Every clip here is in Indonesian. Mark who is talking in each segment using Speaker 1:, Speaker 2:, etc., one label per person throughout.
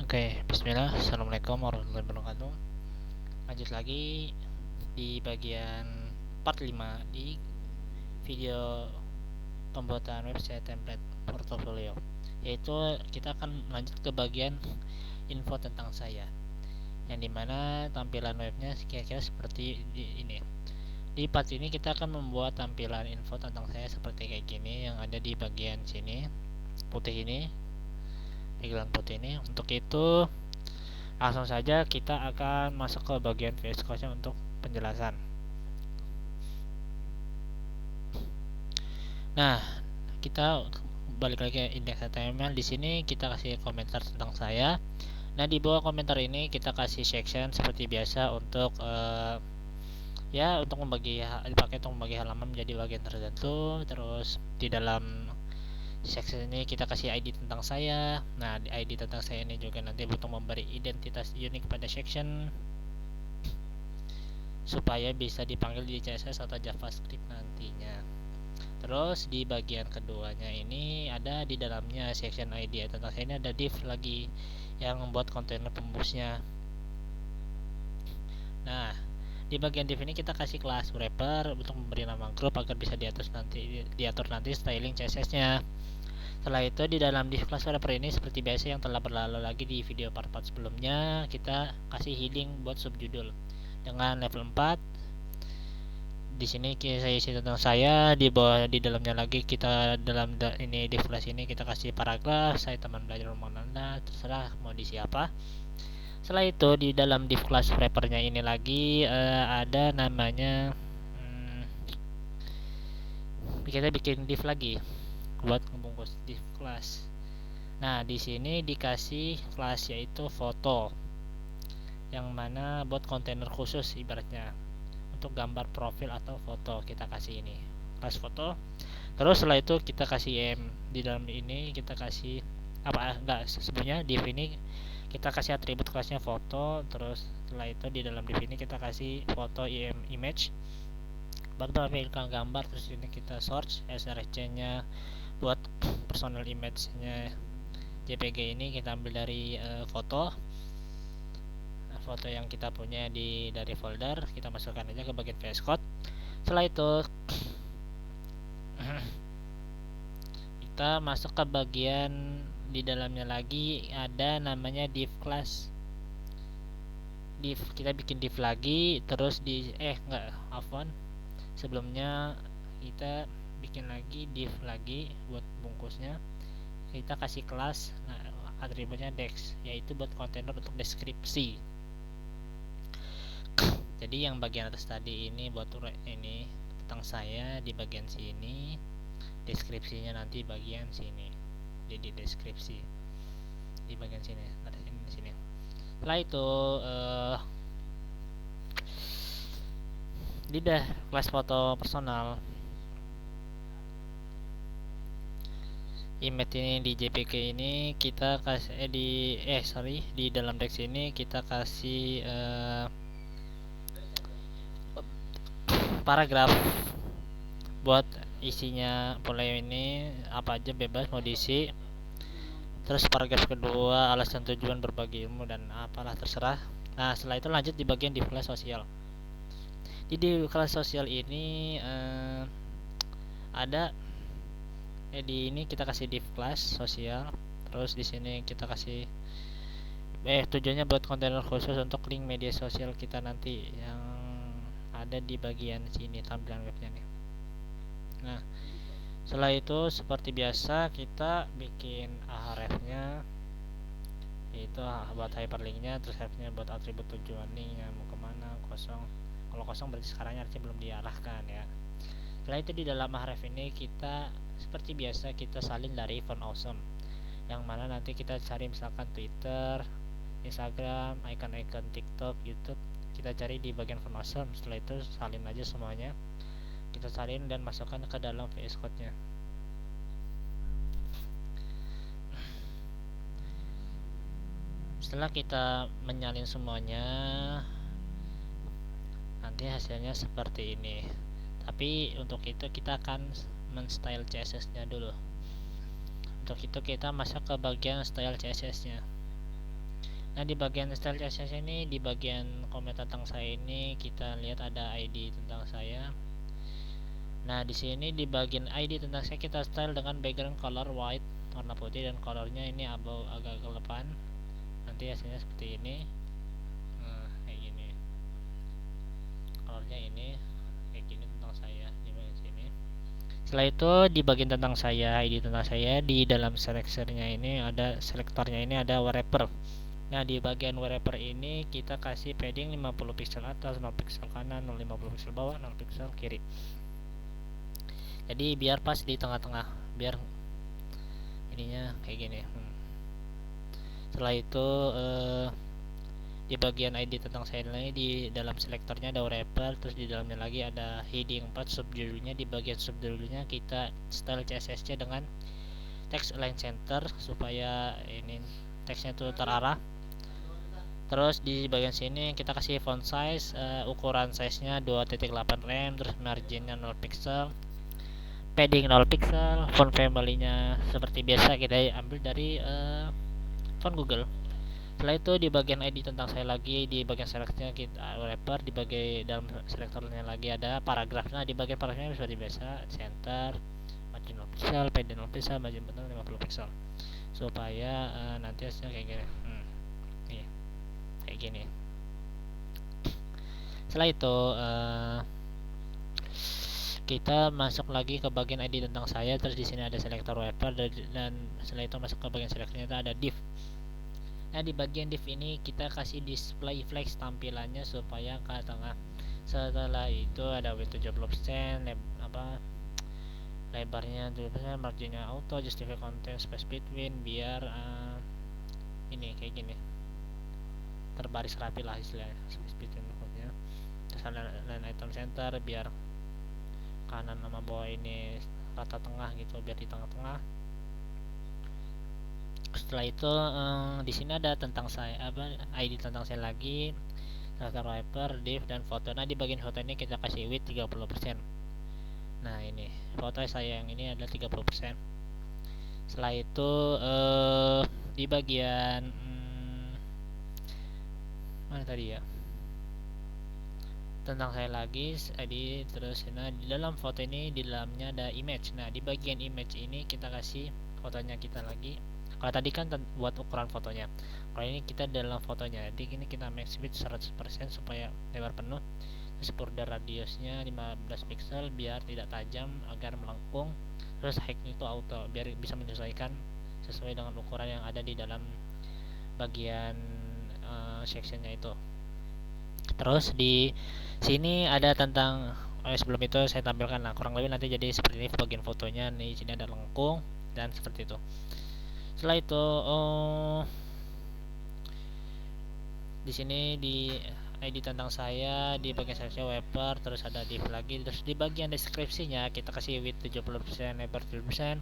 Speaker 1: Oke, bismillah. Assalamualaikum warahmatullahi wabarakatuh. Lanjut lagi di bagian part 5 di video pembuatan website template portofolio, yaitu kita akan lanjut ke bagian info tentang saya, yang dimana tampilan webnya kira-kira seperti ini. Di part ini kita akan membuat tampilan info tentang saya seperti kayak gini, yang ada di bagian sini putih ini, background putih ini. Untuk itu langsung saja kita akan masuk ke bagian VS Code-nya untuk penjelasan. Nah, kita balik lagi ke index HTML. Di sini kita kasih komentar tentang saya. Nah, di bawah komentar ini kita kasih section seperti biasa untuk untuk dipakai untuk membagi halaman menjadi bagian tertentu. Terus di dalam section ini kita kasih ID tentang saya. Nah, di ID tentang saya ini juga nanti untuk memberi identitas unik pada section supaya bisa dipanggil di CSS atau JavaScript nantinya. Terus di bagian keduanya ini ada di dalamnya section ID tentang saya ini ada div lagi yang membuat kontainer pembungkusnya. Nah, di bagian div ini kita kasih kelas wrapper untuk memberi nama group agar bisa diatur nanti styling CSS-nya. Setelah itu di dalam div class wrapper ini seperti biasa yang telah berlalu lagi di video part-part sebelumnya, kita kasih heading buat subjudul dengan level 4. Di sini saya isi tentang saya, di bawah di dalamnya lagi kita dalam ini div class ini kita kasih paragraf, saya teman belajar rumah Anda, terserah mau diisi apa. Setelah itu di dalam div class wrapper-nya ini lagi ada namanya kita bikin div lagi buat ngebungkus div class. Nah, di sini dikasih kelas yaitu foto, yang mana buat kontainer khusus ibaratnya untuk gambar profil atau foto kita kasih ini kelas foto. Terus setelah itu kita kasih di dalam ini kita kasih sebelumnya div ini kita kasih atribut kelasnya foto. Terus setelah itu di dalam div ini kita kasih foto image buat menampilkan gambar. Terus ini kita search src nya buat personal image nya JPG ini kita ambil dari foto yang kita punya dari folder, kita masukkan aja ke bagian VS Code. Setelah itu kita masuk ke bagian di dalamnya lagi ada namanya div class. Kita bikin div lagi, terus sebelumnya kita bikin lagi div lagi buat bungkusnya. Kita kasih kelas atributnya dex, yaitu buat kontainer untuk deskripsi. Jadi yang bagian atas tadi ini buat ini tentang saya, di bagian sini deskripsinya nanti bagian sini. Jadi deskripsi di bagian sini, ada sini. Setelah itu di kelas foto personal image ini di JPG ini kita kasih di dalam teks ini kita kasih paragraf buat isinya. Mulai ini apa aja bebas mau diisi. Terus paragraf kedua alasan tujuan berbagi ilmu dan apalah terserah. Nah, setelah itu lanjut di bagian div class sosial. Di div class sosial ini ada di ini kita kasih div class sosial. Terus di sini kita kasih tujuannya buat kontainer khusus untuk link media sosial kita nanti yang ada di bagian sini tampilan webnya nih. Nah, setelah itu seperti biasa kita bikin href-nya, yaitu buat hyperlink-nya, terus href-nya buat atribut tujuan linknya mau kemana, kosong. Kalau kosong berarti sekarang artinya belum diarahkan ya. Setelah itu di dalam href ini kita seperti biasa kita salin dari font awesome, yang mana nanti kita cari misalkan Twitter, Instagram, icon-icon TikTok, YouTube, kita cari di bagian font awesome. Setelah itu salin aja semuanya, kita salin dan masukkan ke dalam VS Code nya. Setelah kita menyalin semuanya, nanti hasilnya seperti ini. Tapi untuk itu kita akan men-style CSS nya dulu. Untuk itu kita masuk ke bagian style CSS nya. Nah, di bagian style CSS ini, di bagian komen tentang saya ini, kita lihat ada ID tentang saya. Nah, di sini di bagian ID tentang saya kita style dengan background color white, warna putih, dan colornya ini abu agak kegelapan. Nanti hasilnya seperti ini. Nah, kayak gini. Colornya ini kayak gini tentang saya di bagian sini. Setelah itu di bagian tentang saya, ID tentang saya, di dalam selektornya ini ada wrapper. Nah, di bagian wrapper ini kita kasih padding 50 pixel atas, 0 pixel kanan, 50 pixel bawah, 0 pixel kiri. Jadi biar pas di tengah-tengah, biar ininya kayak gini. Setelah itu di bagian ID tentang saya lagi, di dalam selektornya ada wrapper, terus di dalamnya lagi ada heading 4 subjudulnya. Di bagian subjudulnya kita style CSS-nya dengan text align center supaya ini teksnya itu terarah. Terus di bagian sini kita kasih font size, ukuran size nya 2.8 rem, terus marginnya 0 pixel, padding 0 pixel, font family nya seperti biasa kita ambil dari font Google. Setelah itu di bagian ID tentang saya lagi, di bagian selectnya kita wrapper, di bagian dalam selektornya lagi ada paragraf. Nah, di bagian paragrafnya seperti biasa, center, margin 0 pixel, padding 0 pixel, margin button 50 pixel, supaya nanti hasilnya kayak gini. Nih, kayak gini. Setelah itu kita masuk lagi ke bagian ID tentang saya, terus di sini ada selektor wrapper, dan setelah itu masuk ke bagian selektornya itu ada div. Nah, di bagian div ini kita kasih display flex tampilannya supaya ke tengah. Setelah itu ada width 70%, lebarnya 70%, marginnya auto, justify content space between, biar ini kayak gini, terbaris rapi lah istilahnya, space between maksudnya. Terus ada line item center biar kanan sama bawah ini rata tengah gitu, biar di tengah-tengah. Setelah itu di sini ada tentang saya, ID tentang saya lagi, daftar wrapper, div, dan foto. Nah, di bagian foto ini kita kasih width 30%. Nah, ini foto saya yang ini adalah 30%. Setelah itu di bagian mana tadi ya, tentang saya lagi ID, terus nah di dalam foto ini di dalamnya ada image. Nah, di bagian image ini kita kasih fotonya kita lagi. Kalau tadi kan buat ukuran fotonya, kalau ini kita dalam fotonya. Jadi ini kita max width 100% supaya lebar penuh. Terus border radiusnya 15 pixel biar tidak tajam agar melengkung. Terus height itu auto biar bisa menyesuaikan sesuai dengan ukuran yang ada di dalam bagian sectionnya itu. Terus di sini ada tentang sebelum itu saya tampilkan, nah kurang lebih nanti jadi seperti ini bagian fotonya. Nih, sini ada lengkung dan seperti itu. Setelah itu di sini di ID tentang saya, di bagian section wrapper, terus ada div lagi. Terus di bagian deskripsinya kita kasih width 70%, lebar 70%,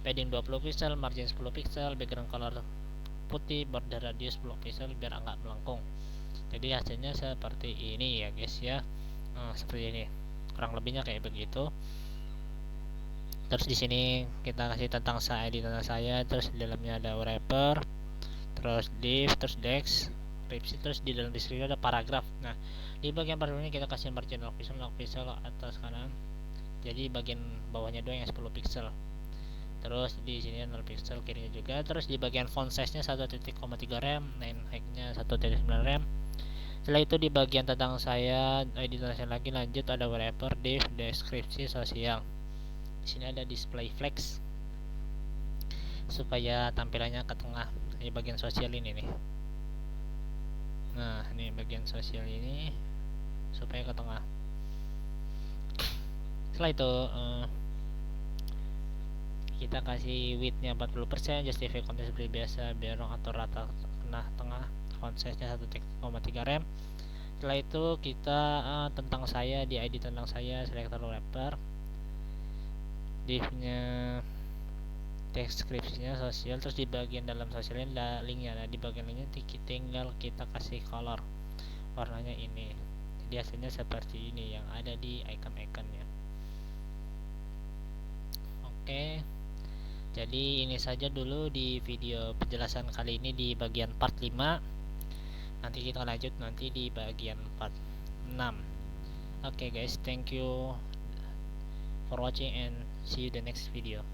Speaker 1: padding 20 pixel, margin 10 pixel, background color putih, border radius 10 pixel biar enggak melengkung. Jadi hasilnya seperti ini ya guys ya. Seperti ini kurang lebihnya kayak begitu. Terus di sini kita kasih tentang saya, ID tentang saya, terus di dalamnya ada wrapper, terus div, terus dex, terus di dalam deskripsi ada paragraf. Nah, di bagian paragraf ini kita kasih margin 0 pixel atas kanan, jadi bagian bawahnya doang yang 10 pixel. Terus di sini 0 pixel kirinya juga. Terus di bagian font size nya 1.3 rem, line height nya 1.9 rem. Setelah itu di bagian tentang saya, ID tentang saya lagi, lanjut ada wrapper, div, deskripsi sosial. Di sini ada display flex supaya tampilannya ke tengah. Di bagian sosial ini nih. Nah, ini bagian sosial ini supaya ke tengah. Setelah itu kita kasih width-nya 40%, justify content seperti biasa biar atur rata tengah, font size-nya 1.3 rem. Setelah itu kita tentang saya, di ID tentang saya, selector wrapper, div-nya, deskripsinya sosial, terus di bagian dalam sosialnya ada linknya. Nah, di bagian linknya tinggal kita kasih color, warnanya ini. Jadi hasilnya seperti ini yang ada di icon-iconnya. Oke, jadi ini saja dulu di video penjelasan kali ini di bagian part 5. Nanti kita lanjut nanti di bagian part 6. Oke guys, thank you for watching and see you the next video.